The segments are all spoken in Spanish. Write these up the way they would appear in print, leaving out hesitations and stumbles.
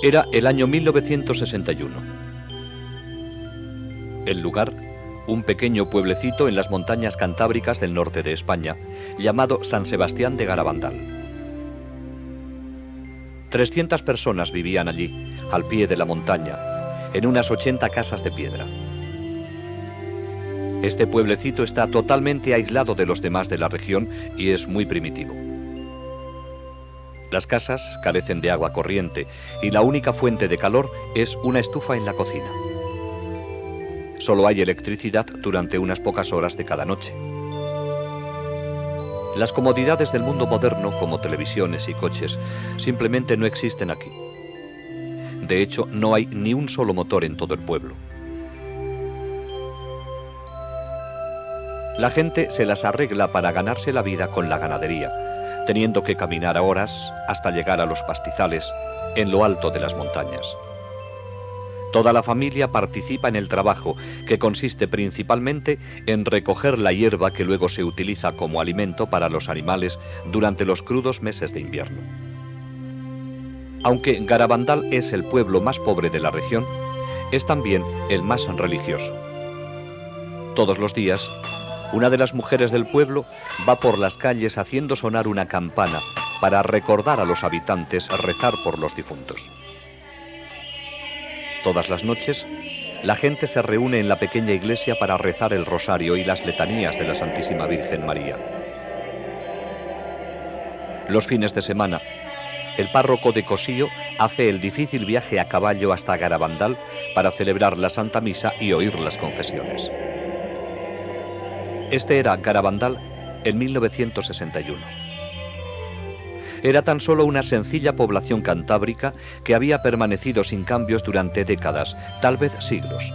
Era el año 1961. El lugar, un pequeño pueblecito en las montañas cantábricas del norte de España, llamado San Sebastián de Garabandal. 300 personas vivían allí, al pie de la montaña, en unas 80 casas de piedra. Este pueblecito está totalmente aislado de los demás de la región y es muy primitivo. Las casas carecen de agua corriente y la única fuente de calor es una estufa en la cocina. Solo hay electricidad durante unas pocas horas de cada noche. Las comodidades del mundo moderno, como televisiones y coches, simplemente no existen aquí. De hecho, no hay ni un solo motor en todo el pueblo. La gente se las arregla para ganarse la vida con la ganadería, teniendo que caminar a horas hasta llegar a los pastizales en lo alto de las montañas. Toda la familia participa en el trabajo, que consiste principalmente en recoger la hierba que luego se utiliza como alimento para los animales durante los crudos meses de invierno. Aunque Garabandal es el pueblo más pobre de la región, es también el más religioso. Todos los días, una de las mujeres del pueblo va por las calles haciendo sonar una campana para recordar a los habitantes rezar por los difuntos. Todas las noches, la gente se reúne en la pequeña iglesia para rezar el rosario y las letanías de la Santísima Virgen María. Los fines de semana, el párroco de Cosío hace el difícil viaje a caballo hasta Garabandal para celebrar la Santa Misa y oír las confesiones. Este era Garabandal en 1961. Era tan solo una sencilla población cantábrica que había permanecido sin cambios durante décadas, tal vez siglos.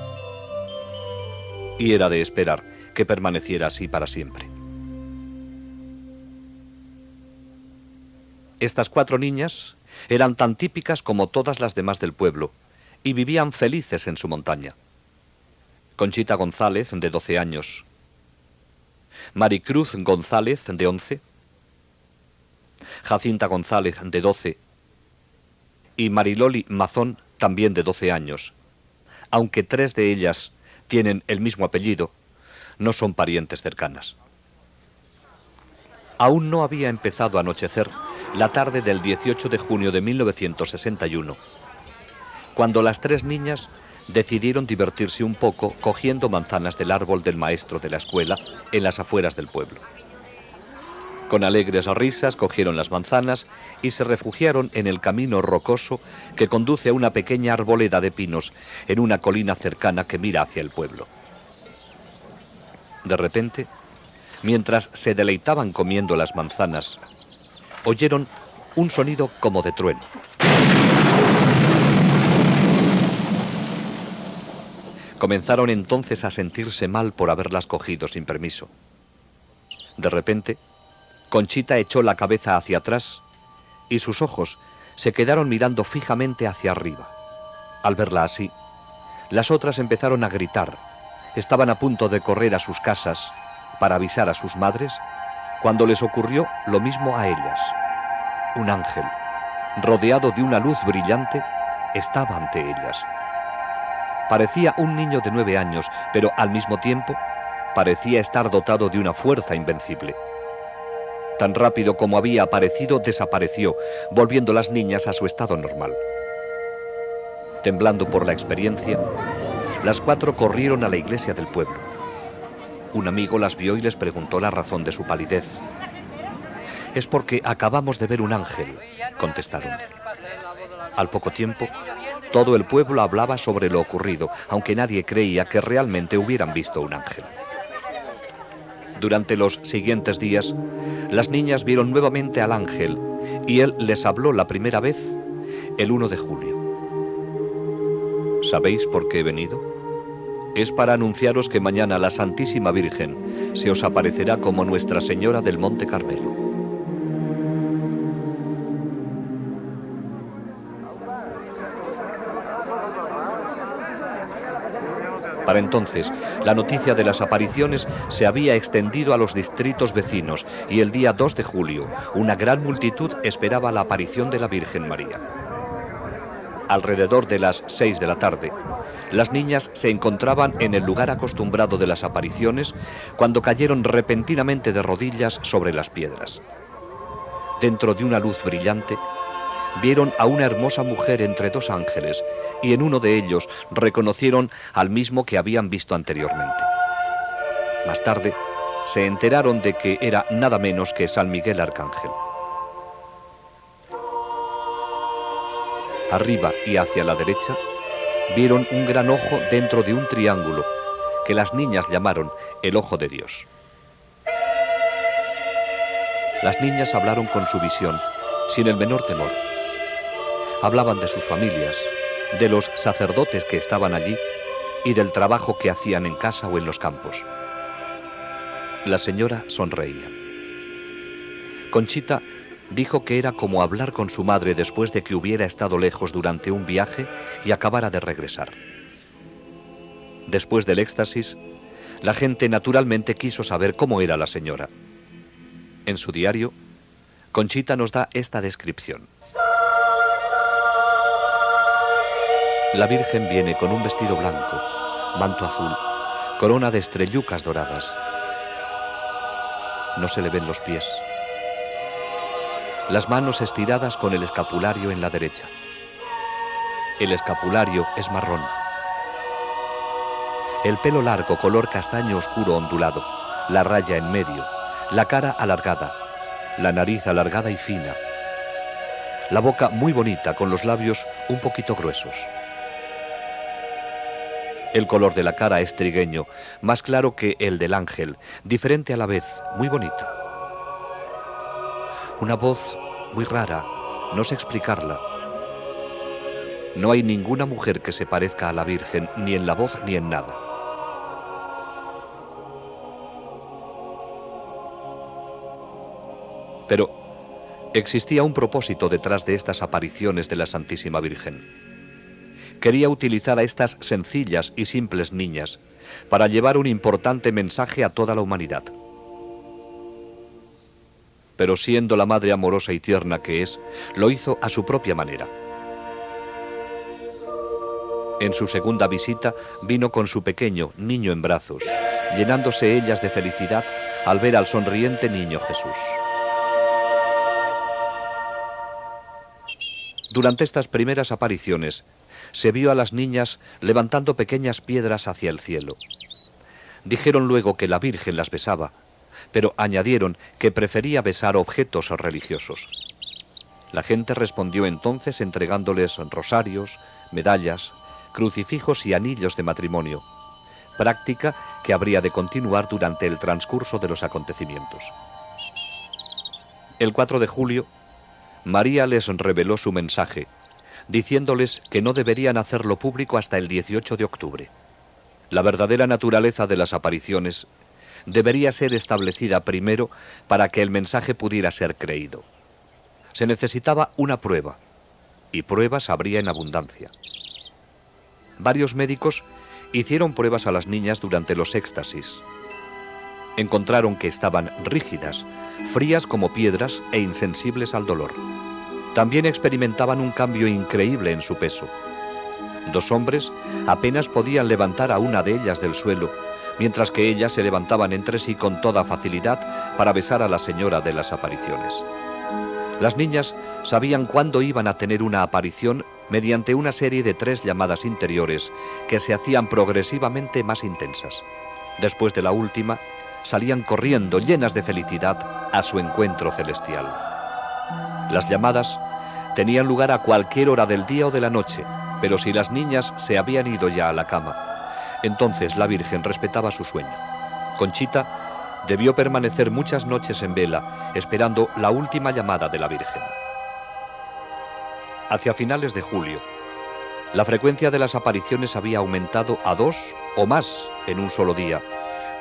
Y era de esperar que permaneciera así para siempre. Estas 4 niñas eran tan típicas como todas las demás del pueblo y vivían felices en su montaña. Conchita González, de 12 años. Maricruz González, de 11. Jacinta González, de 12. Y Mariloli Mazón, también de 12 años. Aunque 3 de ellas tienen el mismo apellido, no son parientes cercanas. Aún no había empezado a anochecer la tarde del 18 de junio de 1961, cuando las 3 niñas decidieron divertirse un poco cogiendo manzanas del árbol del maestro de la escuela en las afueras del pueblo. Con alegres risas cogieron las manzanas y se refugiaron en el camino rocoso que conduce a una pequeña arboleda de pinos en una colina cercana que mira hacia el pueblo. De repente, mientras se deleitaban comiendo las manzanas, oyeron un sonido como de trueno. Comenzaron entonces a sentirse mal por haberlas cogido sin permiso. De repente, Conchita echó la cabeza hacia atrás y sus ojos se quedaron mirando fijamente hacia arriba. Al verla así, las otras empezaron a gritar. Estaban a punto de correr a sus casas para avisar a sus madres cuando les ocurrió lo mismo a ellas. Un ángel, rodeado de una luz brillante, estaba ante ellas. Parecía un niño de 9 años, pero al mismo tiempo parecía estar dotado de una fuerza invencible. Tan rápido como había aparecido, desapareció, volviendo las niñas a su estado normal. Temblando por la experiencia, las 4 corrieron a la iglesia del pueblo. Un amigo las vio y les preguntó la razón de su palidez. «Es porque acabamos de ver un ángel», contestaron. Al poco tiempo, todo el pueblo hablaba sobre lo ocurrido, aunque nadie creía que realmente hubieran visto un ángel. Durante los siguientes días, las niñas vieron nuevamente al ángel y él les habló la primera vez el 1 de julio. ¿Sabéis por qué he venido? Es para anunciaros que mañana la Santísima Virgen se os aparecerá como Nuestra Señora del Monte Carmelo. Para entonces, la noticia de las apariciones se había extendido a los distritos vecinos y el día 2 de julio, una gran multitud esperaba la aparición de la Virgen María. alrededor de las 6 de la tarde, las niñas se encontraban en el lugar acostumbrado de las apariciones cuando cayeron repentinamente de rodillas sobre las piedras. Dentro de una luz brillante, vieron a una hermosa mujer entre dos ángeles y en uno de ellos reconocieron al mismo que habían visto anteriormente. Más tarde, se enteraron de que era nada menos que San Miguel Arcángel. Arriba y hacia la derecha, vieron un gran ojo dentro de un triángulo que las niñas llamaron el Ojo de Dios. Las niñas hablaron con su visión sin el menor temor. Hablaban de sus familias, de los sacerdotes que estaban allí y del trabajo que hacían en casa o en los campos. La señora sonreía. Conchita dijo que era como hablar con su madre después de que hubiera estado lejos durante un viaje y acabara de regresar. Después del éxtasis, la gente naturalmente quiso saber cómo era la señora. En su diario, Conchita nos da esta descripción. La Virgen viene con un vestido blanco, manto azul, corona de estrellucas doradas. No se le ven los pies. Las manos estiradas con el escapulario en la derecha. El escapulario es marrón. El pelo largo, color castaño oscuro ondulado, la raya en medio, la cara alargada, la nariz alargada y fina, la boca muy bonita con los labios un poquito gruesos. El color de la cara es trigueño, más claro que el del ángel, diferente a la vez, muy bonita. Una voz muy rara, no sé explicarla. No hay ninguna mujer que se parezca a la Virgen, ni en la voz ni en nada. Pero existía un propósito detrás de estas apariciones de la Santísima Virgen. Quería utilizar a estas sencillas y simples niñas para llevar un importante mensaje a toda la humanidad. Pero siendo la madre amorosa y tierna que es, lo hizo a su propia manera. En su segunda visita vino con su pequeño niño en brazos, llenándose ellas de felicidad al ver al sonriente niño Jesús. Durante estas primeras apariciones, se vio a las niñas levantando pequeñas piedras hacia el cielo. Dijeron luego que la Virgen las besaba, pero añadieron que prefería besar objetos religiosos. La gente respondió entonces entregándoles rosarios, medallas, crucifijos y anillos de matrimonio, práctica que habría de continuar durante el transcurso de los acontecimientos. El 4 de julio, María les reveló su mensaje, diciéndoles que no deberían hacerlo público hasta el 18 de octubre. La verdadera naturaleza de las apariciones debería ser establecida primero para que el mensaje pudiera ser creído. Se necesitaba una prueba, y pruebas habría en abundancia. Varios médicos hicieron pruebas a las niñas durante los éxtasis. Encontraron que estaban rígidas, frías como piedras e insensibles al dolor. También experimentaban un cambio increíble en su peso. 2 hombres apenas podían levantar a una de ellas del suelo, mientras que ellas se levantaban entre sí con toda facilidad para besar a la señora de las apariciones. Las niñas sabían cuándo iban a tener una aparición mediante una serie de 3 llamadas interiores que se hacían progresivamente más intensas. Después de la última, salían corriendo llenas de felicidad a su encuentro celestial. Las llamadas tenían lugar a cualquier hora del día o de la noche, pero si las niñas se habían ido ya a la cama, entonces la Virgen respetaba su sueño. Conchita debió permanecer muchas noches en vela, esperando la última llamada de la Virgen. Hacia finales de julio, la frecuencia de las apariciones había aumentado a 2 o más en un solo día,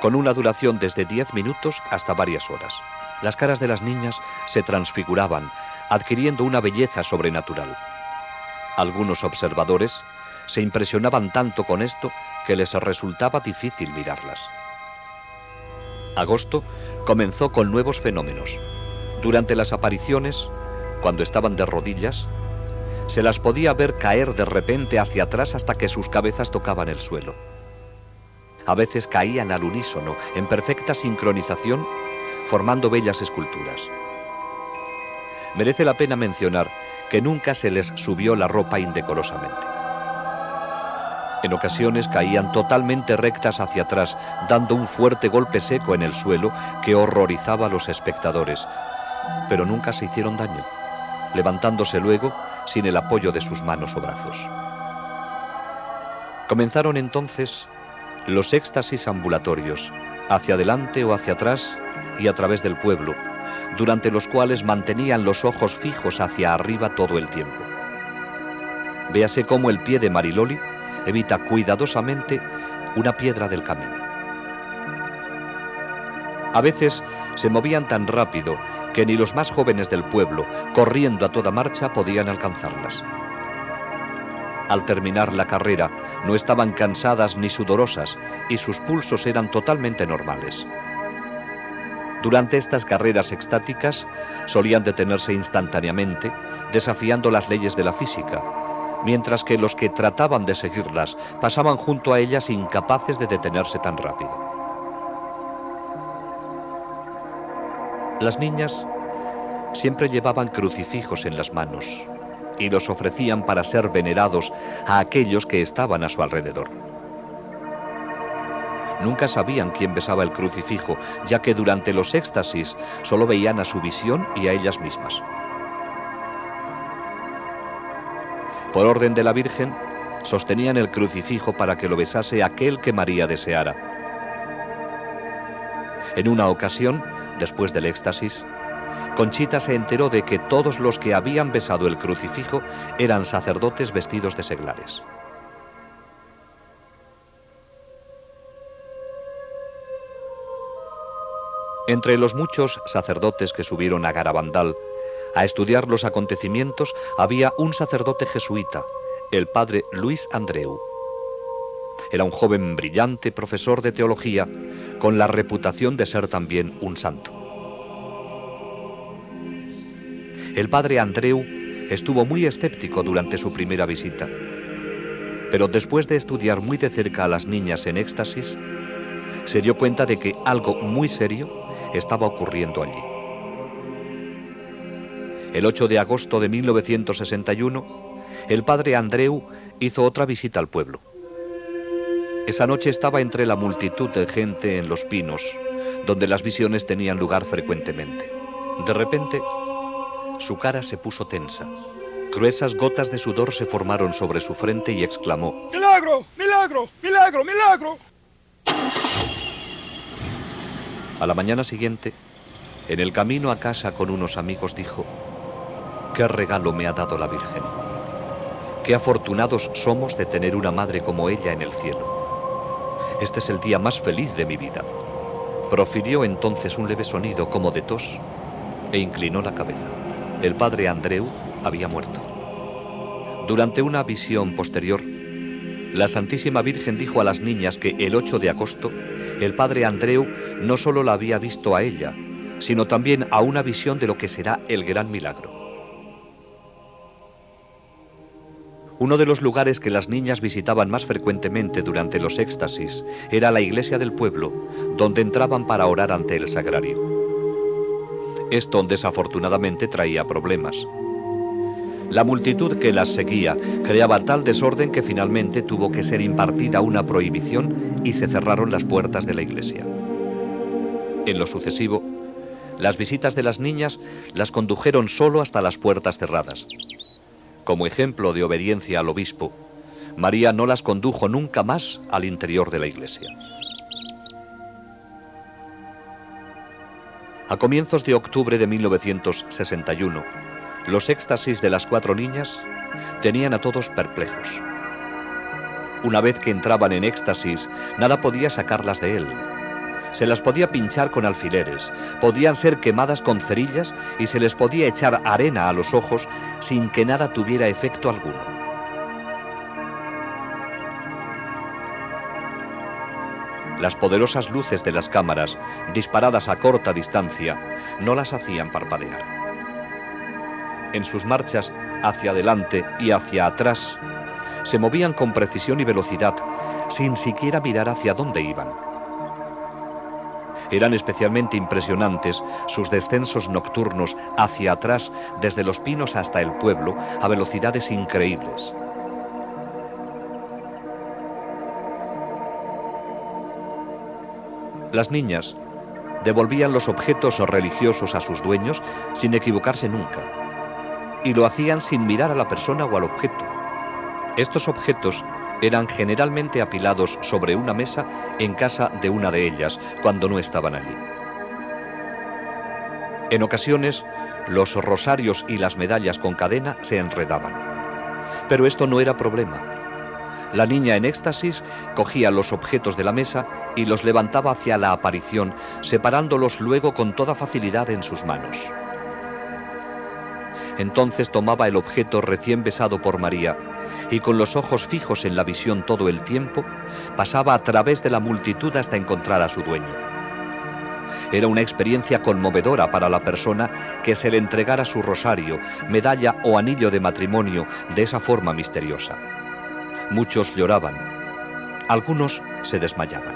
con una duración desde 10 minutos hasta varias horas. Las caras de las niñas se transfiguraban, adquiriendo una belleza sobrenatural. Algunos observadores se impresionaban tanto con esto que les resultaba difícil mirarlas. Agosto comenzó con nuevos fenómenos. Durante las apariciones, cuando estaban de rodillas, se las podía ver caer de repente hacia atrás hasta que sus cabezas tocaban el suelo. A veces caían al unísono, en perfecta sincronización, formando bellas esculturas. Merece la pena mencionar que nunca se les subió la ropa indecorosamente. En ocasiones caían totalmente rectas hacia atrás, dando un fuerte golpe seco en el suelo que horrorizaba a los espectadores, pero nunca se hicieron daño, levantándose luego sin el apoyo de sus manos o brazos. Comenzaron entonces los éxtasis ambulatorios, hacia adelante o hacia atrás y a través del pueblo, durante los cuales mantenían los ojos fijos hacia arriba todo el tiempo. Véase cómo el pie de Mariloli evita cuidadosamente una piedra del camino. A veces se movían tan rápido que ni los más jóvenes del pueblo, corriendo a toda marcha, podían alcanzarlas. Al terminar la carrera, no estaban cansadas ni sudorosas y sus pulsos eran totalmente normales. Durante estas carreras extáticas solían detenerse instantáneamente, desafiando las leyes de la física, mientras que los que trataban de seguirlas pasaban junto a ellas incapaces de detenerse tan rápido. Las niñas siempre llevaban crucifijos en las manos y los ofrecían para ser venerados a aquellos que estaban a su alrededor. Nunca sabían quién besaba el crucifijo, ya que durante los éxtasis solo veían a su visión y a ellas mismas. Por orden de la Virgen, sostenían el crucifijo para que lo besase aquel que María deseara. En una ocasión, después del éxtasis, Conchita se enteró de que todos los que habían besado el crucifijo eran sacerdotes vestidos de seglares. Entre los muchos sacerdotes que subieron a Garabandal a estudiar los acontecimientos había un sacerdote jesuita, el padre Luis Andreu. Era un joven brillante profesor de teología con la reputación de ser también un santo. El padre Andreu estuvo muy escéptico durante su primera visita, pero después de estudiar muy de cerca a las niñas en éxtasis, se dio cuenta de que algo muy serio estaba ocurriendo allí. El 8 de agosto de 1961, el padre Andreu hizo otra visita al pueblo. Esa noche estaba entre la multitud de gente en Los Pinos, donde las visiones tenían lugar frecuentemente. De repente, su cara se puso tensa. Gruesas gotas de sudor se formaron sobre su frente y exclamó: ¡Milagro! ¡Milagro! ¡Milagro! ¡Milagro! A la mañana siguiente, en el camino a casa con unos amigos, dijo: «¿Qué regalo me ha dado la Virgen? Qué afortunados somos de tener una madre como ella en el cielo. Este es el día más feliz de mi vida». Profirió entonces un leve sonido como de tos e inclinó la cabeza. El padre Andreu había muerto. Durante una visión posterior, la Santísima Virgen dijo a las niñas que el 8 de agosto el padre Andreu no solo la había visto a ella, sino también a una visión de lo que será el gran milagro. Uno de los lugares que las niñas visitaban más frecuentemente durante los éxtasis era la iglesia del pueblo, donde entraban para orar ante el sagrario. Esto desafortunadamente traía problemas. La multitud que las seguía creaba tal desorden que finalmente tuvo que ser impartida una prohibición y se cerraron las puertas de la iglesia. En lo sucesivo, las visitas de las niñas las condujeron solo hasta las puertas cerradas. Como ejemplo de obediencia al obispo, María no las condujo nunca más al interior de la iglesia. A comienzos de octubre de 1961, los éxtasis de las 4 niñas tenían a todos perplejos. Una vez que entraban en éxtasis, nada podía sacarlas de él. Se las podía pinchar con alfileres, podían ser quemadas con cerillas y se les podía echar arena a los ojos sin que nada tuviera efecto alguno. Las poderosas luces de las cámaras, disparadas a corta distancia, no las hacían parpadear. En sus marchas hacia adelante y hacia atrás, se movían con precisión y velocidad, sin siquiera mirar hacia dónde iban. Eran especialmente impresionantes sus descensos nocturnos hacia atrás, desde los pinos hasta el pueblo, a velocidades increíbles. Las niñas devolvían los objetos religiosos a sus dueños sin equivocarse nunca, y lo hacían sin mirar a la persona o al objeto. Estos objetos eran generalmente apilados sobre una mesa en casa de una de ellas, cuando no estaban allí. En ocasiones, los rosarios y las medallas con cadena se enredaban. Pero esto no era problema. La niña en éxtasis cogía los objetos de la mesa y los levantaba hacia la aparición, separándolos luego con toda facilidad en sus manos. Entonces tomaba el objeto recién besado por María y con los ojos fijos en la visión todo el tiempo, pasaba a través de la multitud hasta encontrar a su dueño. Era una experiencia conmovedora para la persona que se le entregara su rosario, medalla o anillo de matrimonio de esa forma misteriosa. Muchos lloraban, algunos se desmayaban.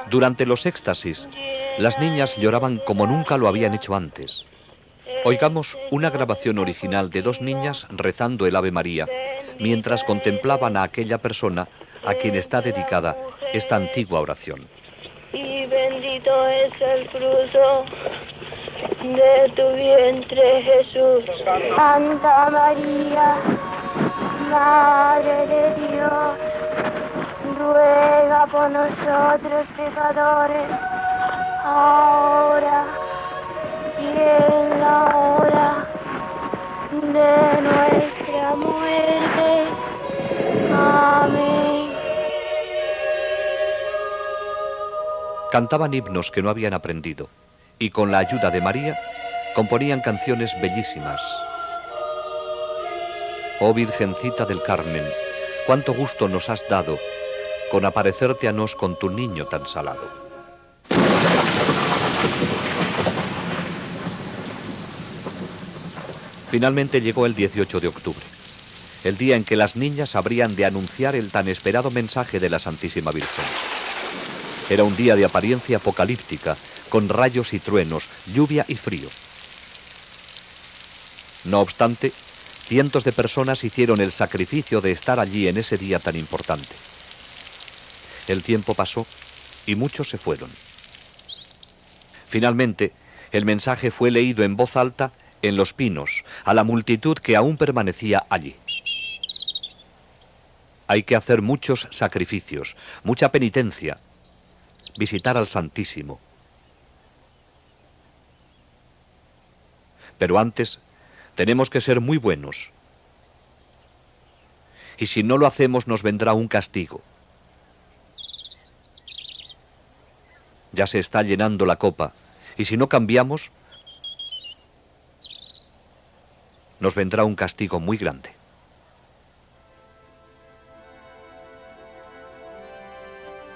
Durante los éxtasis, las niñas lloraban como nunca lo habían hecho antes. Oigamos una grabación original de dos niñas rezando el Ave María, mientras contemplaban a aquella persona a quien está dedicada esta antigua oración. Y bendito es el fruto de tu vientre, Jesús. Santa María, Madre de Dios, ruega por nosotros pecadores, ahora y en la hora de nuestra muerte. Amén. Cantaban himnos que no habían aprendido y con la ayuda de María componían canciones bellísimas. Oh Virgencita del Carmen, cuánto gusto nos has dado con aparecerte a nos con tu niño tan salado. Finalmente llegó el 18 de octubre, el día en que las niñas habrían de anunciar el tan esperado mensaje de la Santísima Virgen. Era un día de apariencia apocalíptica, con rayos y truenos, lluvia y frío. No obstante, cientos de personas hicieron el sacrificio de estar allí en ese día tan importante. El tiempo pasó y muchos se fueron. Finalmente, el mensaje fue leído en voz alta en los pinos, a la multitud que aún permanecía allí. Hay que hacer muchos sacrificios, mucha penitencia, visitar al Santísimo. Pero antes tenemos que ser muy buenos. Y si no lo hacemos nos vendrá un castigo. Ya se está llenando la copa, y si no cambiamos, nos vendrá un castigo muy grande.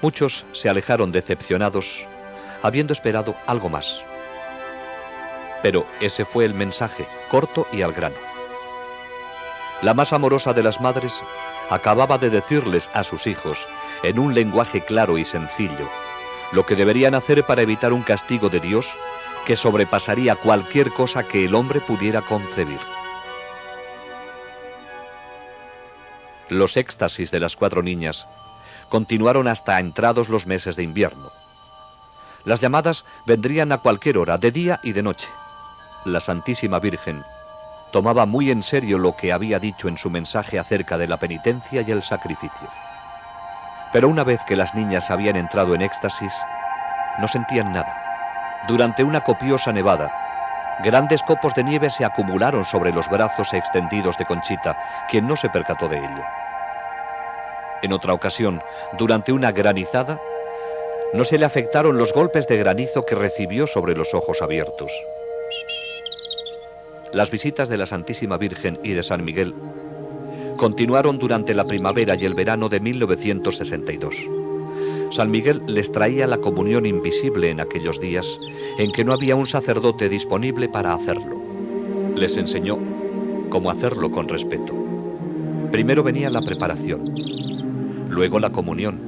Muchos se alejaron decepcionados, habiendo esperado algo más. Pero ese fue el mensaje, corto y al grano. La más amorosa de las madres acababa de decirles a sus hijos, en un lenguaje claro y sencillo, lo que deberían hacer para evitar un castigo de Dios que sobrepasaría cualquier cosa que el hombre pudiera concebir. Los éxtasis de las 4 niñas continuaron hasta entrados los meses de invierno. Las llamadas vendrían a cualquier hora, de día y de noche. La Santísima Virgen tomaba muy en serio lo que había dicho en su mensaje acerca de la penitencia y el sacrificio. Pero una vez que las niñas habían entrado en éxtasis, no sentían nada. Durante una copiosa nevada, grandes copos de nieve se acumularon sobre los brazos extendidos de Conchita, quien no se percató de ello. En otra ocasión, durante una granizada, no se le afectaron los golpes de granizo que recibió sobre los ojos abiertos. Las visitas de la Santísima Virgen y de San Miguel continuaron durante la primavera y el verano de 1962. San Miguel les traía la comunión invisible en aquellos días en que no había un sacerdote disponible para hacerlo. Les enseñó cómo hacerlo con respeto. Primero venía la preparación, luego la comunión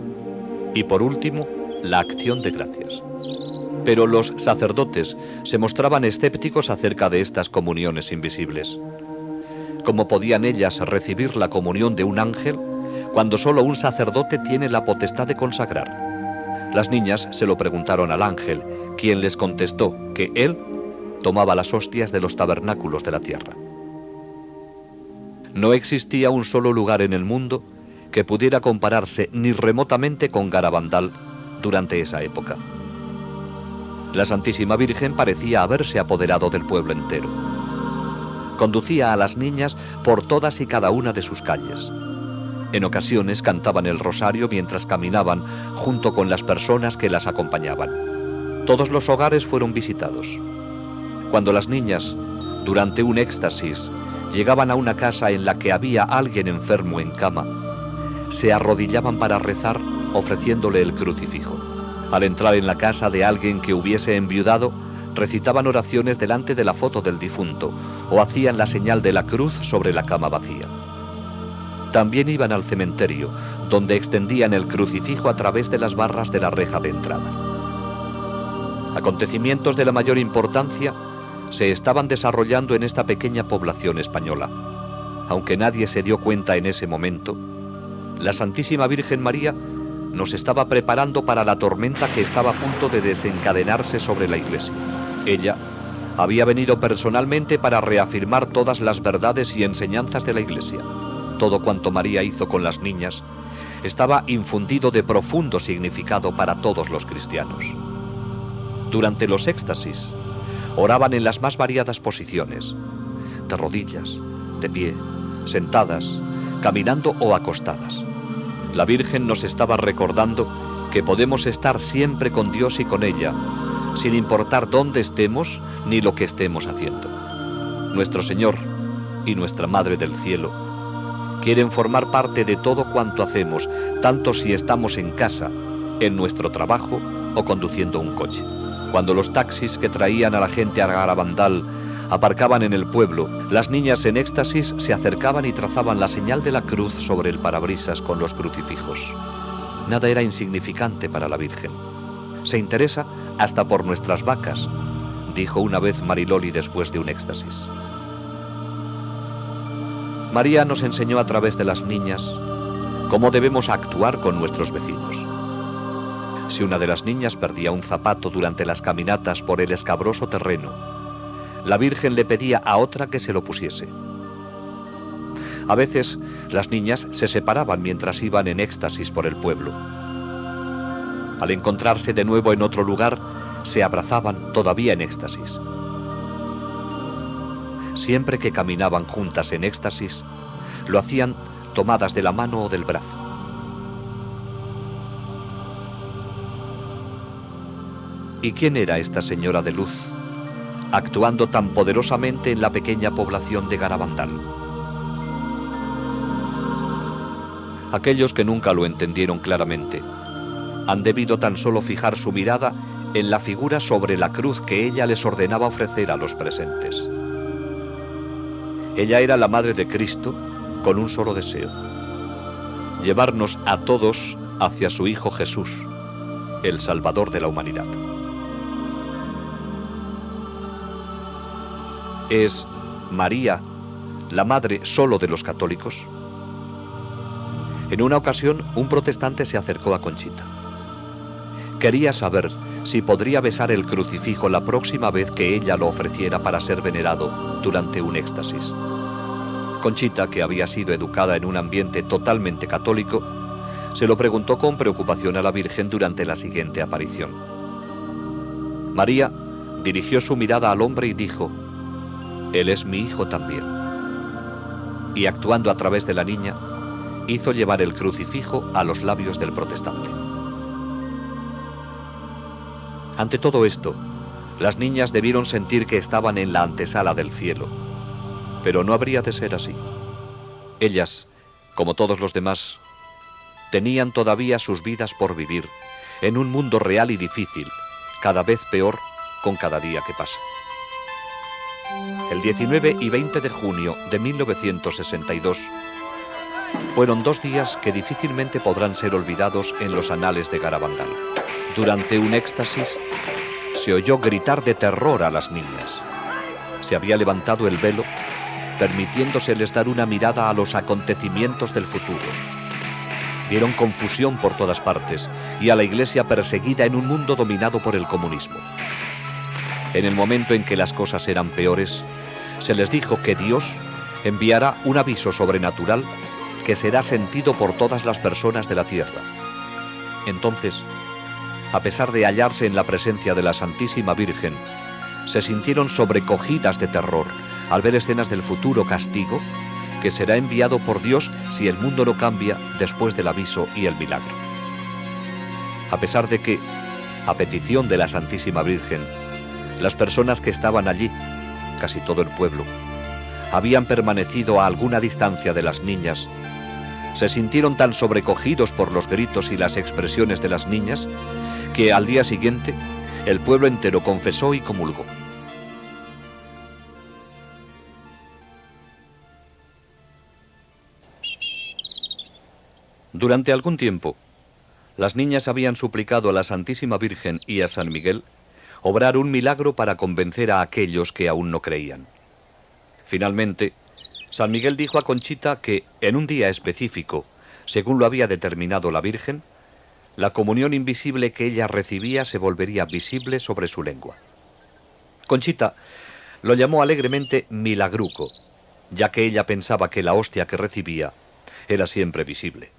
y por último la acción de gracias. Pero los sacerdotes se mostraban escépticos acerca de estas comuniones invisibles. ¿Cómo podían ellas recibir la comunión de un ángel cuando solo un sacerdote tiene la potestad de consagrar? Las niñas se lo preguntaron al ángel, quien les contestó que él tomaba las hostias de los tabernáculos de la tierra. No existía un solo lugar en el mundo que pudiera compararse ni remotamente con Garabandal durante esa época. La Santísima Virgen parecía haberse apoderado del pueblo entero. Conducía a las niñas por todas y cada una de sus calles. En ocasiones cantaban el rosario mientras caminaban junto con las personas que las acompañaban. Todos los hogares fueron visitados. Cuando las niñas, durante un éxtasis, llegaban a una casa en la que había alguien enfermo en cama, se arrodillaban para rezar ofreciéndole el crucifijo. Al entrar en la casa de alguien que hubiese enviudado, recitaban oraciones delante de la foto del difunto o hacían la señal de la cruz sobre la cama vacía. También iban al cementerio, donde extendían el crucifijo a través de las barras de la reja de entrada. Acontecimientos de la mayor importancia se estaban desarrollando en esta pequeña población española. Aunque nadie se dio cuenta en ese momento, la Santísima Virgen María nos estaba preparando para la tormenta que estaba a punto de desencadenarse sobre la Iglesia. Ella había venido personalmente para reafirmar todas las verdades y enseñanzas de la Iglesia. Todo cuanto María hizo con las niñas estaba infundido de profundo significado para todos los cristianos. Durante los éxtasis, oraban en las más variadas posiciones, de rodillas, de pie, sentadas, caminando o acostadas. La Virgen nos estaba recordando que podemos estar siempre con Dios y con ella, sin importar dónde estemos ni lo que estemos haciendo. Nuestro Señor y nuestra Madre del Cielo quieren formar parte de todo cuanto hacemos, tanto si estamos en casa, en nuestro trabajo o conduciendo un coche. Cuando los taxis que traían a la gente a Garabandal aparcaban en el pueblo, las niñas en éxtasis se acercaban y trazaban la señal de la cruz sobre el parabrisas con los crucifijos. Nada era insignificante para la Virgen. Se interesa hasta por nuestras vacas, dijo una vez Mariloli después de un éxtasis. María nos enseñó a través de las niñas cómo debemos actuar con nuestros vecinos. Si una de las niñas perdía un zapato durante las caminatas por el escabroso terreno, la Virgen le pedía a otra que se lo pusiese. A veces, las niñas se separaban mientras iban en éxtasis por el pueblo. Al encontrarse de nuevo en otro lugar, se abrazaban todavía en éxtasis. Siempre que caminaban juntas en éxtasis, lo hacían tomadas de la mano o del brazo. ¿Y quién era esta señora de luz, actuando tan poderosamente en la pequeña población de Garabandal? Aquellos que nunca lo entendieron claramente han debido tan solo fijar su mirada en la figura sobre la cruz que ella les ordenaba ofrecer a los presentes. Ella era la Madre de Cristo con un solo deseo: llevarnos a todos hacia su Hijo Jesús, el Salvador de la humanidad. ¿Es María la madre solo de los católicos? En una ocasión, un protestante se acercó a Conchita. Quería saber si podría besar el crucifijo la próxima vez que ella lo ofreciera para ser venerado durante un éxtasis. Conchita, que había sido educada en un ambiente totalmente católico, se lo preguntó con preocupación a la Virgen durante la siguiente aparición. María dirigió su mirada al hombre y dijo: «Él es mi hijo también». Y actuando a través de la niña, hizo llevar el crucifijo a los labios del protestante. Ante todo esto, las niñas debieron sentir que estaban en la antesala del cielo, pero no habría de ser así. Ellas, como todos los demás, tenían todavía sus vidas por vivir en un mundo real y difícil, cada vez peor con cada día que pasa. El 19 y 20 de junio de 1962 fueron 2 días que difícilmente podrán ser olvidados en los anales de Garabandal. Durante un éxtasis se oyó gritar de terror a las niñas. Se había levantado el velo, permitiéndoseles dar una mirada a los acontecimientos del futuro. Vieron confusión por todas partes y a la iglesia perseguida en un mundo dominado por el comunismo. En el momento en que las cosas eran peores, se les dijo que Dios enviará un aviso sobrenatural que será sentido por todas las personas de la tierra. Entonces, a pesar de hallarse en la presencia de la Santísima Virgen, se sintieron sobrecogidas de terror al ver escenas del futuro castigo que será enviado por Dios si el mundo no cambia después del aviso y el milagro. A pesar de que, a petición de la Santísima Virgen, las personas que estaban allí, casi todo el pueblo, habían permanecido a alguna distancia de las niñas, se sintieron tan sobrecogidos por los gritos y las expresiones de las niñas que al día siguiente el pueblo entero confesó y comulgó. Durante algún tiempo, las niñas habían suplicado a la Santísima Virgen y a San Miguel obrar un milagro para convencer a aquellos que aún no creían. Finalmente, San Miguel dijo a Conchita que en un día específico, según lo había determinado la Virgen, la comunión invisible que ella recibía se volvería visible sobre su lengua. Conchita lo llamó alegremente milagruco, ya que ella pensaba que la hostia que recibía era siempre visible.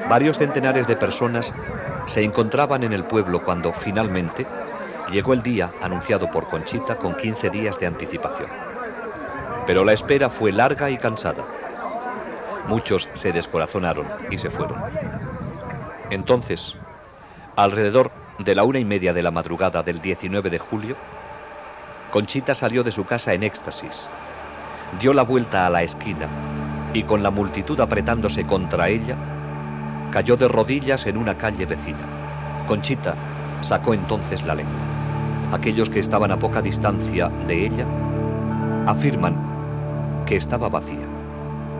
Varios centenares de personas se encontraban en el pueblo cuando finalmente llegó el día anunciado por Conchita con 15 días de anticipación. Pero la espera fue larga y cansada. Muchos se descorazonaron y se fueron. Entonces, alrededor de la 1:30 de la madrugada del 19 de julio, Conchita salió de su casa en éxtasis, dio la vuelta a la esquina y con la multitud apretándose contra ella, cayó de rodillas en una calle vecina. Conchita sacó entonces la lengua. Aquellos que estaban a poca distancia de ella afirman que estaba vacía.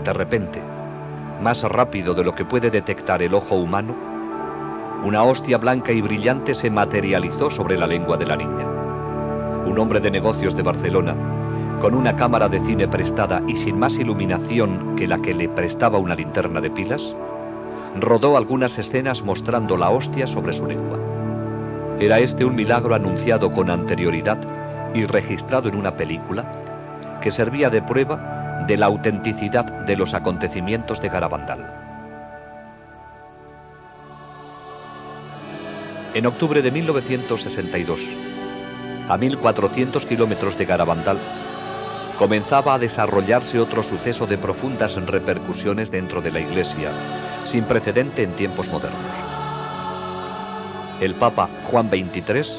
De repente, más rápido de lo que puede detectar el ojo humano, una hostia blanca y brillante se materializó sobre la lengua de la niña. Un hombre de negocios de Barcelona, con una cámara de cine prestada y sin más iluminación que la que le prestaba una linterna de pilas, rodó algunas escenas mostrando la hostia sobre su lengua. Era este un milagro anunciado con anterioridad y registrado en una película que servía de prueba de la autenticidad de los acontecimientos de Garabandal. En octubre de 1962, a 1400 kilómetros de Garabandal, comenzaba a desarrollarse otro suceso de profundas repercusiones dentro de la Iglesia, sin precedente en tiempos modernos. El Papa Juan XXIII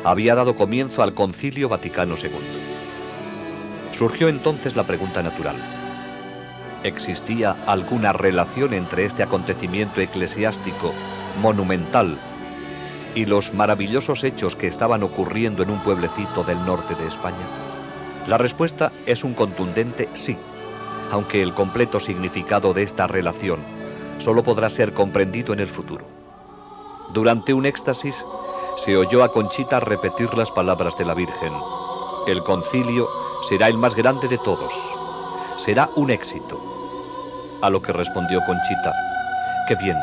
había dado comienzo al Concilio Vaticano II. Surgió entonces la pregunta natural: ¿existía alguna relación entre este acontecimiento eclesiástico monumental y los maravillosos hechos que estaban ocurriendo en un pueblecito del norte de España? La respuesta es un contundente sí, aunque el completo significado de esta relación solo podrá ser comprendido en el futuro. Durante un éxtasis se oyó a Conchita repetir las palabras de la Virgen: el concilio será el más grande de todos, será un éxito. A lo que respondió Conchita: qué bien,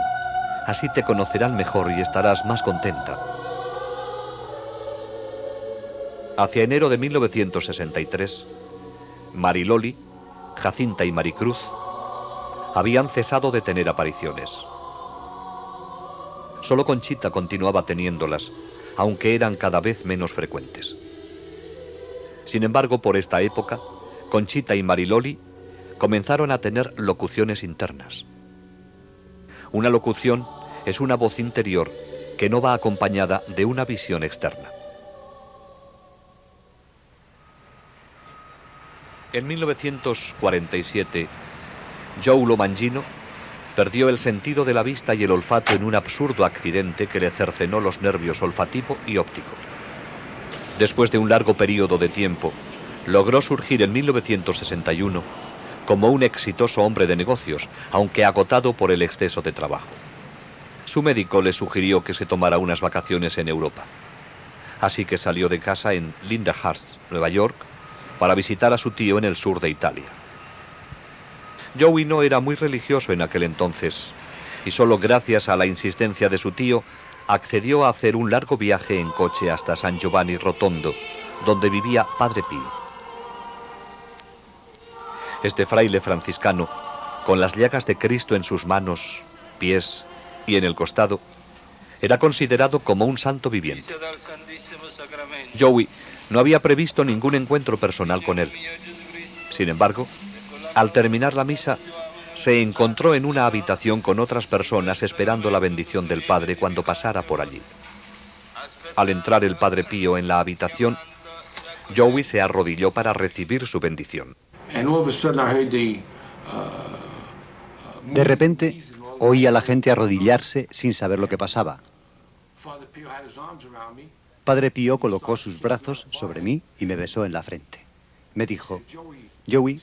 así te conocerán mejor y estarás más contenta. Hacia enero de 1963, Mariloli, Jacinta y Maricruz habían cesado de tener apariciones. Solo Conchita continuaba teniéndolas, aunque eran cada vez menos frecuentes. Sin embargo, por esta época, Conchita y Mariloli comenzaron a tener locuciones internas. Una locución es una voz interior que no va acompañada de una visión externa. En 1947, Joe Lo Mangino Perdió el sentido de la vista y el olfato en un absurdo accidente que le cercenó los nervios olfativo y óptico. Después de un largo periodo de tiempo, logró surgir en 1961 como un exitoso hombre de negocios, aunque agotado por el exceso de trabajo. Su médico le sugirió que se tomara unas vacaciones en Europa. Así que salió de casa en Lindenhurst, Nueva York, para visitar a su tío en el sur de Italia. Joey no era muy religioso en aquel entonces, y solo gracias a la insistencia de su tío accedió a hacer un largo viaje en coche hasta San Giovanni Rotondo, donde vivía Padre Pío. Este fraile franciscano, con las llagas de Cristo en sus manos, pies y en el costado, era considerado como un santo viviente. Joey no había previsto ningún encuentro personal con él. Sin embargo, al terminar la misa, se encontró en una habitación con otras personas esperando la bendición del Padre cuando pasara por allí. Al entrar el Padre Pío en la habitación, Joey se arrodilló para recibir su bendición. De repente, oí a la gente arrodillarse sin saber lo que pasaba. Padre Pío colocó sus brazos sobre mí y me besó en la frente. Me dijo: Joey,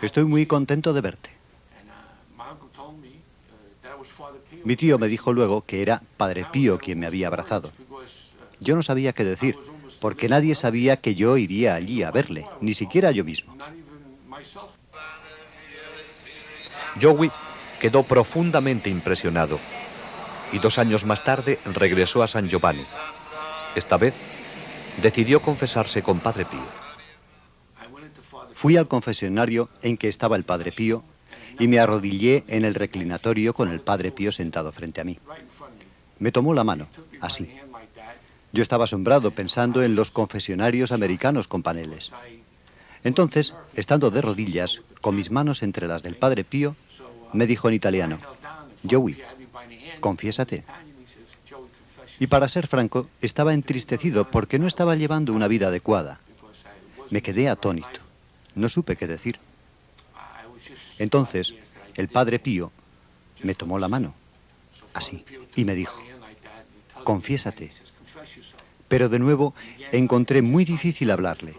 estoy muy contento de verte. Mi tío me dijo luego que era Padre Pío quien me había abrazado. Yo no sabía qué decir, porque nadie sabía que yo iría allí a verle, ni siquiera yo mismo. Joey quedó profundamente impresionado y 2 años más tarde regresó a San Giovanni. Esta vez decidió confesarse con Padre Pío. Fui al confesionario en que estaba el Padre Pío y me arrodillé en el reclinatorio con el Padre Pío sentado frente a mí. Me tomó la mano, así. Yo estaba asombrado pensando en los confesionarios americanos con paneles. Entonces, estando de rodillas, con mis manos entre las del Padre Pío, me dijo en italiano: Joey, confiésate. Y para ser franco, estaba entristecido porque no estaba llevando una vida adecuada. Me quedé atónito. No supe qué decir. Entonces, el Padre Pío me tomó la mano, así, y me dijo: confiésate. Pero de nuevo encontré muy difícil hablarle.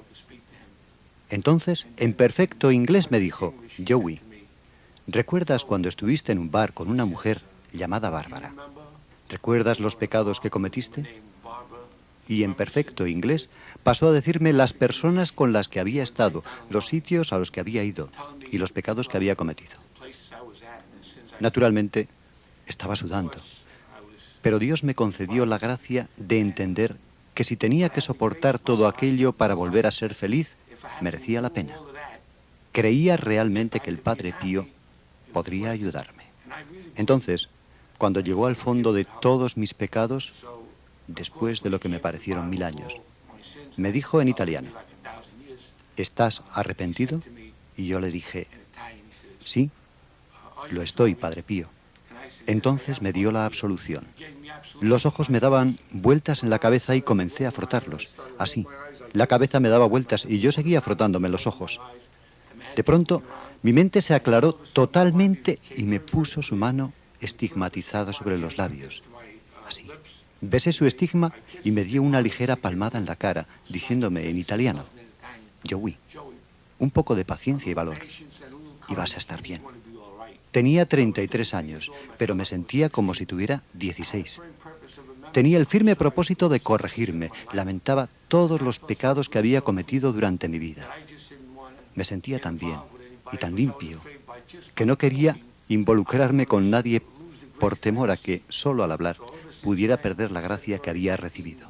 Entonces, en perfecto inglés me dijo: Joey, ¿recuerdas cuando estuviste en un bar con una mujer llamada Bárbara? ¿Recuerdas los pecados que cometiste? Y en perfecto inglés pasó a decirme las personas con las que había estado, los sitios a los que había ido y los pecados que había cometido. Naturalmente, estaba sudando, pero Dios me concedió la gracia de entender que si tenía que soportar todo aquello para volver a ser feliz, merecía la pena. Creía realmente que el Padre Pío podría ayudarme. Entonces, cuando llegó al fondo de todos mis pecados, después de lo que me parecieron 1000 años, me dijo en italiano: ¿estás arrepentido? Y yo le dije: sí, lo estoy, Padre Pío. Entonces me dio la absolución. Los ojos me daban vueltas en la cabeza y comencé a frotarlos, así. La cabeza me daba vueltas y yo seguía frotándome los ojos. De pronto, mi mente se aclaró totalmente y me puso su mano estigmatizada sobre los labios, así. Besé su estigma y me dio una ligera palmada en la cara, diciéndome en italiano: Joey, un poco de paciencia y valor, y vas a estar bien. Tenía 33 años, pero me sentía como si tuviera 16. Tenía el firme propósito de corregirme, lamentaba todos los pecados que había cometido durante mi vida. Me sentía tan bien y tan limpio que no quería involucrarme con nadie por temor a que, solo al hablar, pudiera perder la gracia que había recibido.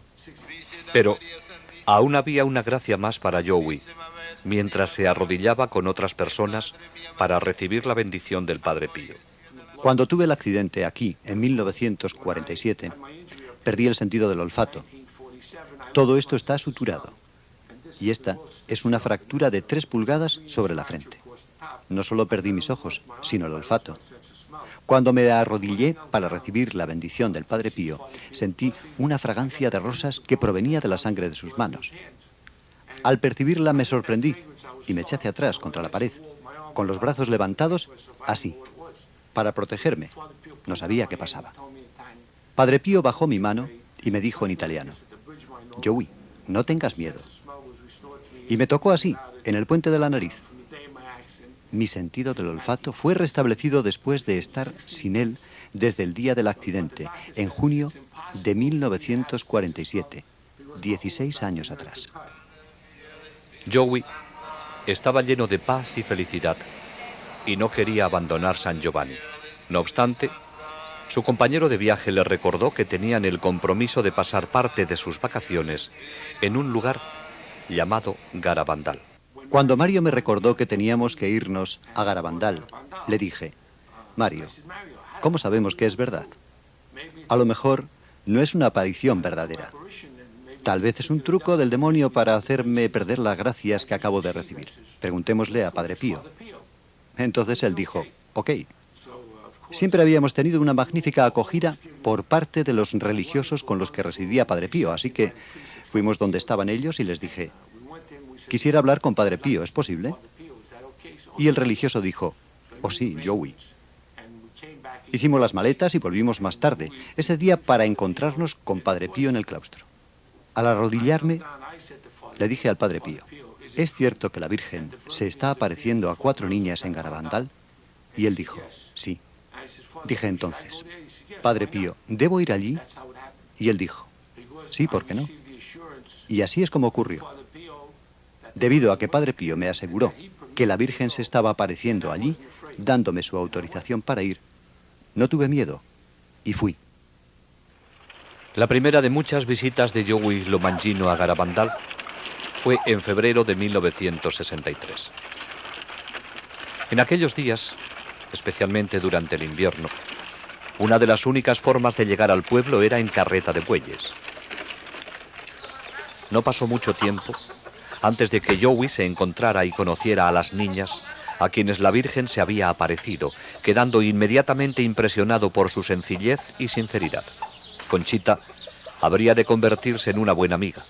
Pero aún había una gracia más para Joey, mientras se arrodillaba con otras personas para recibir la bendición del Padre Pío. Cuando tuve el accidente aquí, en 1947, perdí el sentido del olfato. Todo esto está suturado. Y esta es una fractura de 3 pulgadas sobre la frente. No solo perdí mis ojos, sino el olfato. Cuando me arrodillé para recibir la bendición del Padre Pío, sentí una fragancia de rosas que provenía de la sangre de sus manos. Al percibirla me sorprendí y me eché hacia atrás contra la pared, con los brazos levantados, así. para protegerme. No sabía qué pasaba. Padre Pío bajó mi mano y me dijo en italiano: Joey, no tengas miedo. Y me tocó así, en el puente de la nariz. Mi sentido del olfato fue restablecido después de estar sin él desde el día del accidente, en junio de 1947, 16 años atrás. Joey estaba lleno de paz y felicidad y no quería abandonar San Giovanni. No obstante, su compañero de viaje le recordó que tenían el compromiso de pasar parte de sus vacaciones en un lugar llamado Garabandal. Cuando Mario me recordó que teníamos que irnos a Garabandal, le dije: Mario, ¿cómo sabemos que es verdad? A lo mejor no es una aparición verdadera. Tal vez es un truco del demonio para hacerme perder las gracias que acabo de recibir. Preguntémosle a Padre Pío. Entonces él dijo: ok. Siempre habíamos tenido una magnífica acogida por parte de los religiosos con los que residía Padre Pío, así que fuimos donde estaban ellos y les dije: quisiera hablar con Padre Pío, ¿es posible? Y el religioso dijo: oh sí, Joey. Hicimos las maletas y volvimos más tarde, ese día, para encontrarnos con Padre Pío en el claustro. Al arrodillarme, le dije al Padre Pío: ¿es cierto que la Virgen se está apareciendo a 4 niñas en Garabandal? Y él dijo: sí. Dije entonces: Padre Pío, ¿debo ir allí? Y él dijo: sí, ¿por qué no? Y así es como ocurrió. Debido a que Padre Pío me aseguró que la Virgen se estaba apareciendo allí, dándome su autorización para ir, no tuve miedo y fui. La primera de muchas visitas de Joey Lomangino a Garabandal fue en febrero de 1963. En aquellos días, especialmente durante el invierno, una de las únicas formas de llegar al pueblo era en carreta de bueyes. No pasó mucho tiempo antes de que Joey se encontrara y conociera a las niñas a quienes la Virgen se había aparecido, quedando inmediatamente impresionado por su sencillez y sinceridad. Conchita habría de convertirse en una buena amiga.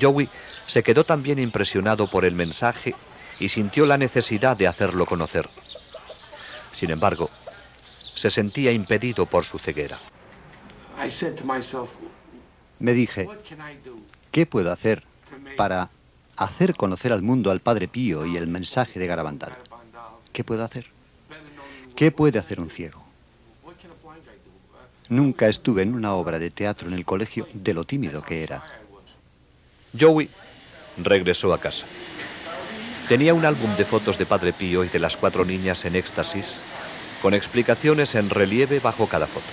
Joey se quedó también impresionado por el mensaje y sintió la necesidad de hacerlo conocer. Sin embargo, se sentía impedido por su ceguera. Me dije: ¿qué puedo hacer para hacer conocer al mundo al Padre Pío y el mensaje de Garabandal? ¿Qué puedo hacer? ¿Qué puede hacer un ciego? Nunca estuve en una obra de teatro en el colegio de lo tímido que era. Joey regresó a casa. Tenía un álbum de fotos de Padre Pío y de las 4 niñas en éxtasis, con explicaciones en relieve bajo cada foto.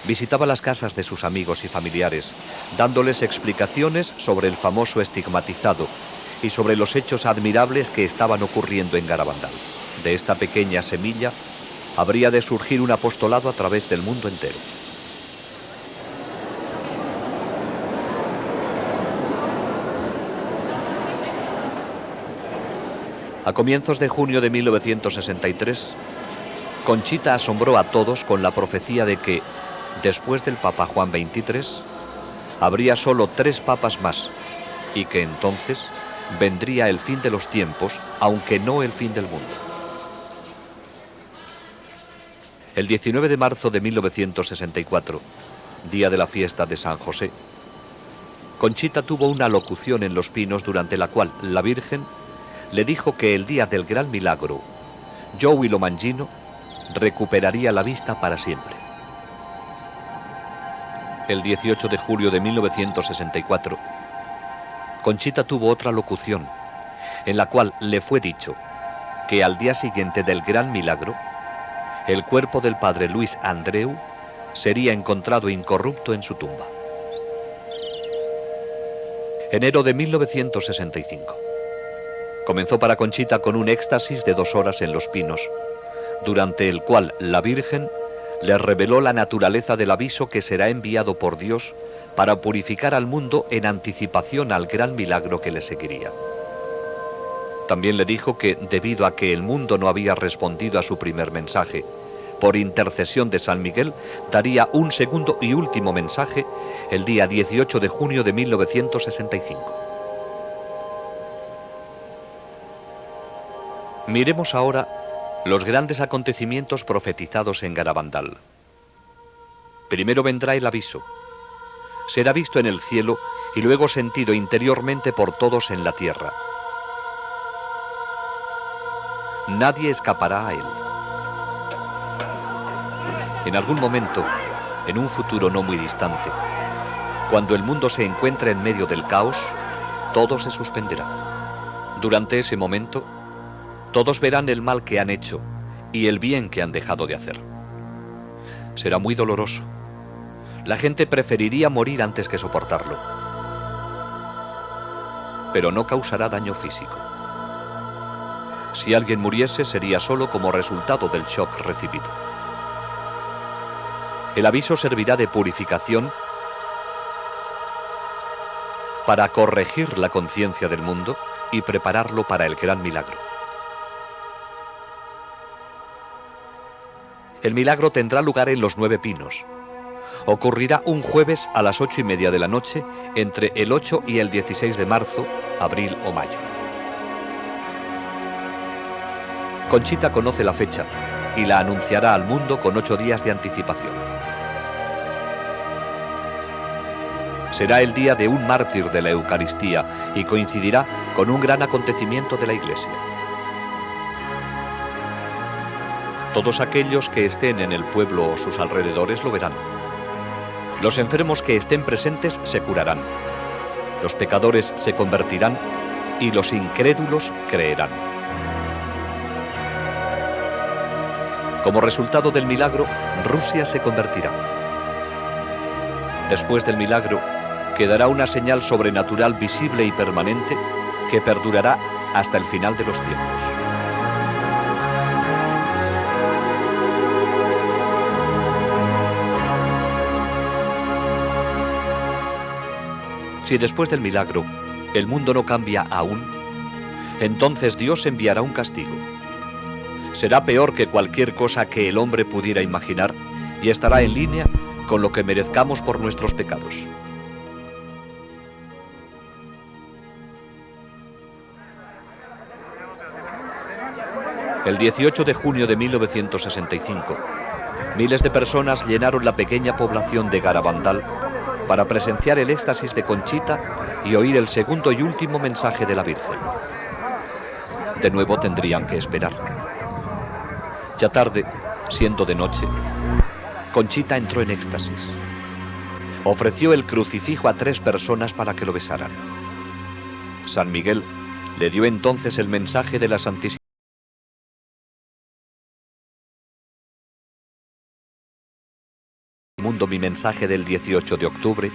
Visitaba las casas de sus amigos y familiares, dándoles explicaciones sobre el famoso estigmatizado y sobre los hechos admirables que estaban ocurriendo en Garabandal. De esta pequeña semilla habría de surgir un apostolado a través del mundo entero. A comienzos de junio de 1963, Conchita asombró a todos con la profecía de que, después del Papa Juan XXIII, habría solo 3 papas más, y que entonces vendría el fin de los tiempos, aunque no el fin del mundo. El 19 de marzo de 1964, día de la fiesta de San José, Conchita tuvo una locución en Los Pinos durante la cual la Virgen le dijo que el día del gran milagro, Joey Lomangino recuperaría la vista para siempre. El 18 de julio de 1964, Conchita tuvo otra locución, en la cual le fue dicho que al día siguiente del gran milagro, el cuerpo del padre Luis Andreu sería encontrado incorrupto en su tumba. Enero de 1965. Comenzó para Conchita con un éxtasis de 2 horas en Los Pinos, durante el cual la Virgen le reveló la naturaleza del aviso que será enviado por Dios para purificar al mundo en anticipación al gran milagro que le seguiría. También le dijo que, debido a que el mundo no había respondido a su primer mensaje, por intercesión de San Miguel, daría un segundo y último mensaje el día 18 de junio de 1965. Miremos ahora Los grandes acontecimientos profetizados en Garabandal. Primero vendrá el aviso. Será visto en el cielo y luego sentido interiormente por todos en la tierra. Nadie escapará a él. En algún momento, en un futuro no muy distante, cuando el mundo se encuentre en medio del caos, todo se suspenderá. Durante ese momento, todos verán el mal que han hecho y el bien que han dejado de hacer. Será muy doloroso. La gente preferiría morir antes que soportarlo. Pero no causará daño físico. Si alguien muriese, sería solo como resultado del shock recibido. El aviso servirá de purificación para corregir la conciencia del mundo y prepararlo para el gran milagro. El milagro tendrá lugar en los 9 Pinos. Ocurrirá un jueves a las 8:30 de la noche, entre el 8 y el 16 de marzo, abril o mayo. Conchita conoce la fecha y la anunciará al mundo con 8 días de anticipación. Será el día de un mártir de la Eucaristía y coincidirá con un gran acontecimiento de la Iglesia. Todos aquellos que estén en el pueblo o sus alrededores lo verán. Los enfermos que estén presentes se curarán. Los pecadores se convertirán y los incrédulos creerán. Como resultado del milagro, Rusia se convertirá. Después del milagro, quedará una señal sobrenatural visible y permanente que perdurará hasta el final de los tiempos. Si después del milagro el mundo no cambia aún, entonces Dios enviará un castigo. Será peor que cualquier cosa que el hombre pudiera imaginar y estará en línea con lo que merezcamos por nuestros pecados. El 18 de junio de 1965, miles de personas llenaron la pequeña población de Garabandal para presenciar el éxtasis de Conchita y oír el segundo y último mensaje de la Virgen. De nuevo tendrían que esperar. Ya tarde, siendo de noche, Conchita entró en éxtasis. Ofreció el crucifijo a 3 personas para que lo besaran. San Miguel le dio entonces el mensaje de la Santísima Mundo, mi mensaje del 18 de octubre,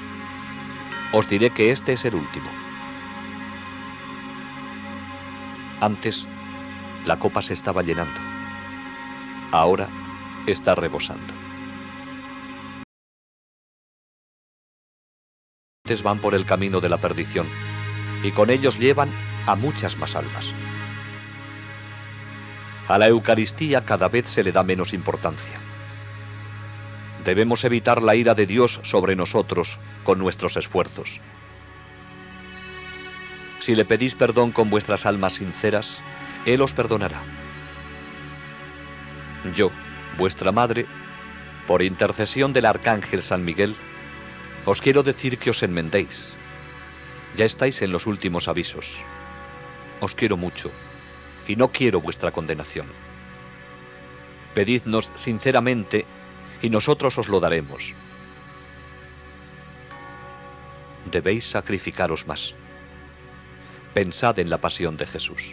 os diré que este es el último. Antes, la copa se estaba llenando. Ahora está rebosando. Antes van por el camino de la perdición y con ellos llevan a muchas más almas. A la Eucaristía cada vez se le da menos importancia. Debemos evitar la ira de Dios sobre nosotros con nuestros esfuerzos. Si le pedís perdón con vuestras almas sinceras, Él os perdonará. Yo, vuestra madre, por intercesión del arcángel San Miguel, os quiero decir que os enmendéis. Ya estáis en los últimos avisos. Os quiero mucho y no quiero vuestra condenación. Pedidnos sinceramente y nosotros os lo daremos. Debéis sacrificaros más. Pensad en la pasión de Jesús.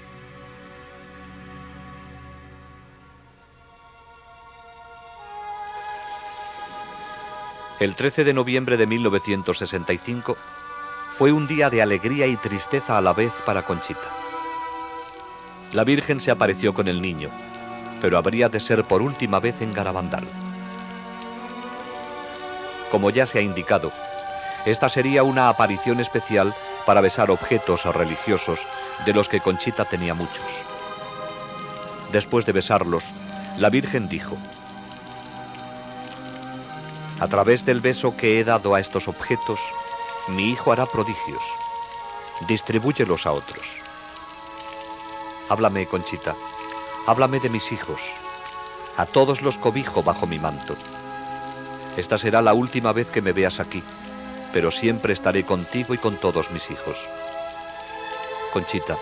El 13 de noviembre de 1965 fue un día de alegría y tristeza a la vez para Conchita. La Virgen se apareció con el niño, pero habría de ser por última vez en Garabandal. Como ya se ha indicado, esta sería una aparición especial para besar objetos religiosos de los que Conchita tenía muchos. Después de besarlos, la Virgen dijo: a través del beso que he dado a estos objetos, mi hijo hará prodigios. Distribúyelos a otros. Háblame, Conchita. Háblame de mis hijos. A todos los cobijo bajo mi manto. Esta será la última vez que me veas aquí, pero siempre estaré contigo y con todos mis hijos. Conchita,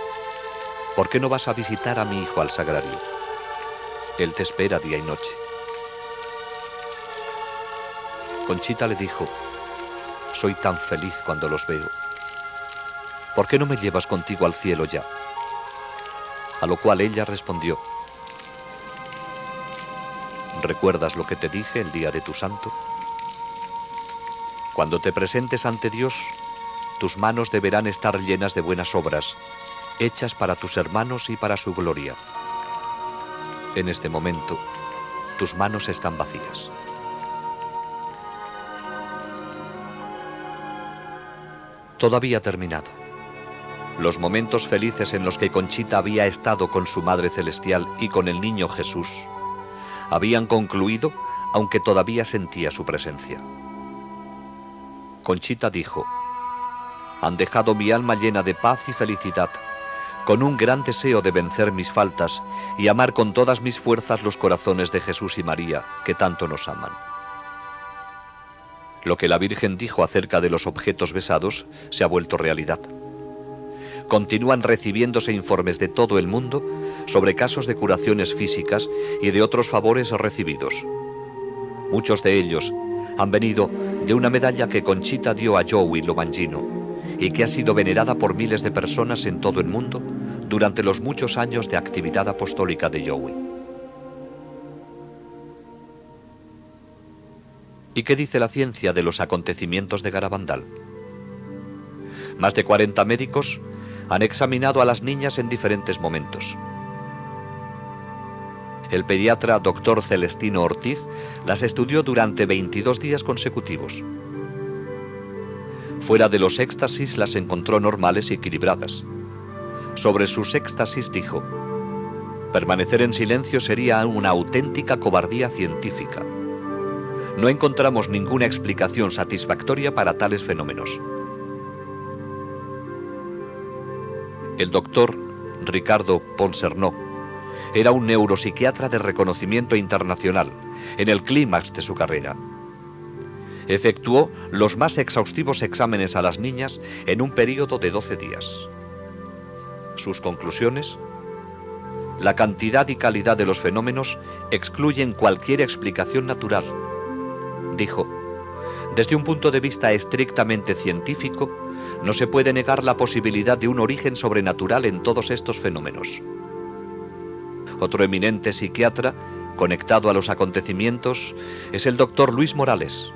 ¿por qué no vas a visitar a mi hijo al sagrario? Él te espera día y noche. Conchita le dijo, soy tan feliz cuando los veo. ¿Por qué no me llevas contigo al cielo ya? A lo cual ella respondió, ¿recuerdas lo que te dije el día de tu santo? Cuando te presentes ante Dios, tus manos deberán estar llenas de buenas obras, hechas para tus hermanos y para su gloria. En este momento, tus manos están vacías. Todo había terminado. Los momentos felices en los que Conchita había estado con su Madre Celestial y con el niño Jesús habían concluido, aunque todavía sentía su presencia. Conchita dijo, han dejado mi alma llena de paz y felicidad, con un gran deseo de vencer mis faltas y amar con todas mis fuerzas los corazones de Jesús y María, que tanto nos aman. Lo que la Virgen dijo acerca de los objetos besados se ha vuelto realidad. Continúan recibiéndose informes de todo el mundo sobre casos de curaciones físicas y de otros favores recibidos. Muchos de ellos han venido de una medalla que Conchita dio a Joey Lomangino y que ha sido venerada por miles de personas en todo el mundo durante los muchos años de actividad apostólica de Joey. ¿Y qué dice la ciencia de los acontecimientos de Garabandal? Más de 40 médicos han examinado a las niñas en diferentes momentos. El pediatra Dr. Celestino Ortiz las estudió durante 22 días consecutivos. Fuera de los éxtasis las encontró normales y equilibradas. Sobre sus éxtasis dijo, permanecer en silencio sería una auténtica cobardía científica. No encontramos ninguna explicación satisfactoria para tales fenómenos. El doctor Ricardo Ponsernó era un neuropsiquiatra de reconocimiento internacional, en el clímax de su carrera. Efectuó los más exhaustivos exámenes a las niñas en un periodo de 12 días. Sus conclusiones: la cantidad y calidad de los fenómenos excluyen cualquier explicación natural. Dijo, desde un punto de vista estrictamente científico, no se puede negar la posibilidad de un origen sobrenatural en todos estos fenómenos. Otro eminente psiquiatra, conectado a los acontecimientos, es el doctor Luis Morales.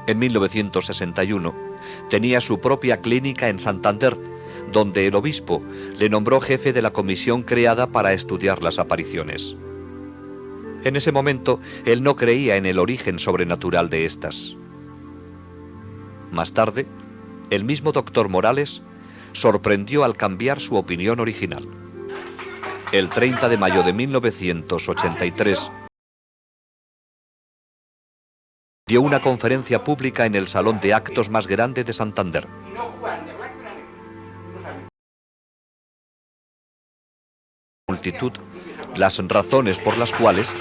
En 1961 tenía su propia clínica en Santander, donde el obispo le nombró jefe de la comisión creada para estudiar las apariciones. En ese momento, él no creía en el origen sobrenatural de estas. Más tarde, el mismo doctor Morales sorprendió al cambiar su opinión original. El 30 de mayo de 1983, dio una conferencia pública en el salón de actos más grande de Santander. Multitud las razones por las cuales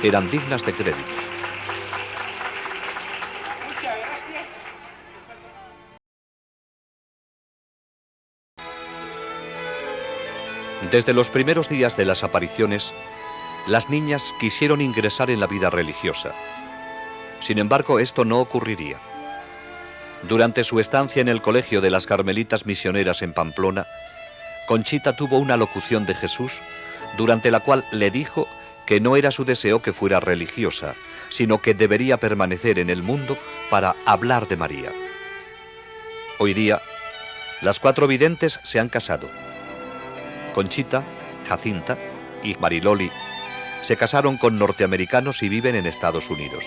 eran dignas de crédito. Desde los primeros días de las apariciones, las niñas quisieron ingresar en la vida religiosa. Sin embargo, esto no ocurriría. Durante su estancia en el colegio de las Carmelitas Misioneras en Pamplona, Conchita tuvo una locución de Jesús, durante la cual le dijo que no era su deseo que fuera religiosa, sino que debería permanecer en el mundo para hablar de María. Hoy día, las 4 videntes se han casado. Conchita, Jacinta y Mariloli se casaron con norteamericanos y viven en Estados Unidos.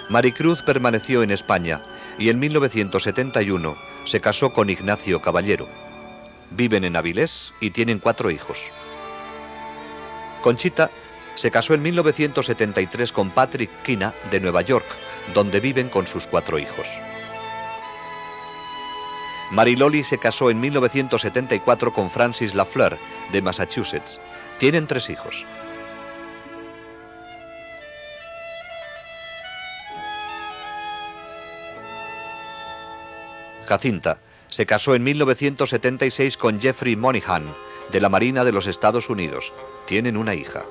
Maricruz permaneció en España y en 1971 se casó con Ignacio Caballero. Viven en Avilés y tienen 4 hijos. Conchita se casó en 1973 con Patrick Kina de Nueva York, donde viven con sus 4 hijos. Mariloli se casó en 1974 con Francis Lafleur, de Massachusetts. Tienen 3 hijos. Jacinta se casó en 1976 con Jeffrey Moynihan, de la Marina de los Estados Unidos. Tienen una hija.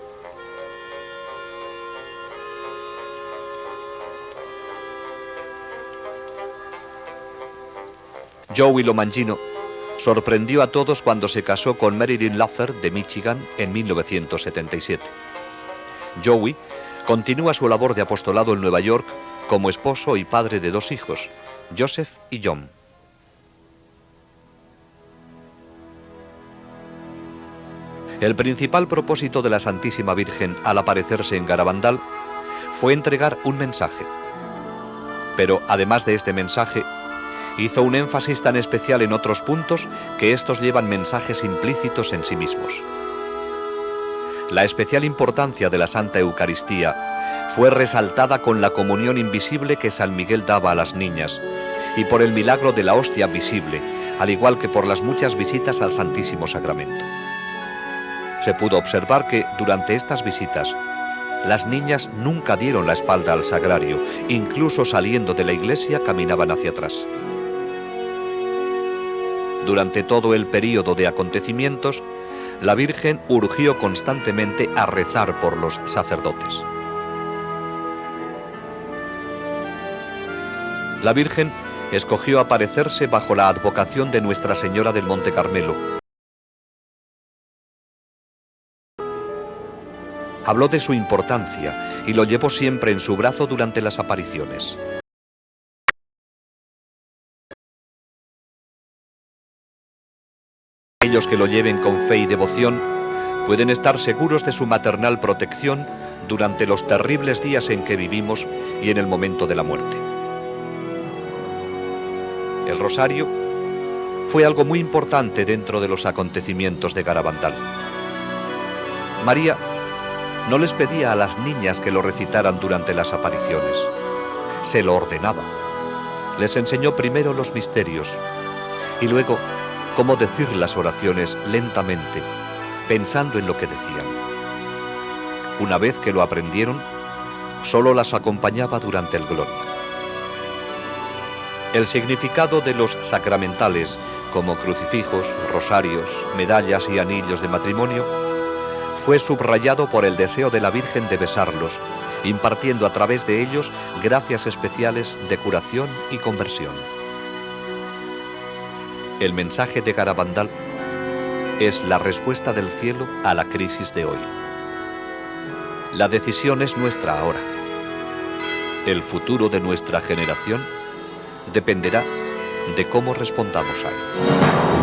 Joey Lomangino sorprendió a todos cuando se casó con Marilyn Luther, de Michigan, en 1977. Joey continúa su labor de apostolado en Nueva York como esposo y padre de 2 hijos, Joseph y John. El principal propósito de la Santísima Virgen al aparecerse en Garabandal fue entregar un mensaje. Pero además de este mensaje, hizo un énfasis tan especial en otros puntos que estos llevan mensajes implícitos en sí mismos. La especial importancia de la Santa Eucaristía fue resaltada con la comunión invisible que San Miguel daba a las niñas y por el milagro de la hostia visible, al igual que por las muchas visitas al Santísimo Sacramento. Se pudo observar que, durante estas visitas, las niñas nunca dieron la espalda al sagrario, incluso saliendo de la iglesia caminaban hacia atrás. Durante todo el período de acontecimientos, la Virgen urgió constantemente a rezar por los sacerdotes. La Virgen escogió aparecerse bajo la advocación de Nuestra Señora del Monte Carmelo. Habló de su importancia y lo llevó siempre en su brazo durante las apariciones. Aquellos que lo lleven con fe y devoción pueden estar seguros de su maternal protección durante los terribles días en que vivimos y en el momento de la muerte. El rosario fue algo muy importante dentro de los acontecimientos de Garabandal. María no les pedía a las niñas que lo recitaran durante las apariciones. Se lo ordenaba. Les enseñó primero los misterios y luego cómo decir las oraciones lentamente, pensando en lo que decían. Una vez que lo aprendieron, solo las acompañaba durante el Gloria. El significado de los sacramentales, como crucifijos, rosarios, medallas y anillos de matrimonio, fue subrayado por el deseo de la Virgen de besarlos, impartiendo a través de ellos gracias especiales de curación y conversión. El mensaje de Garabandal es la respuesta del cielo a la crisis de hoy. La decisión es nuestra ahora. El futuro de nuestra generación dependerá de cómo respondamos a él.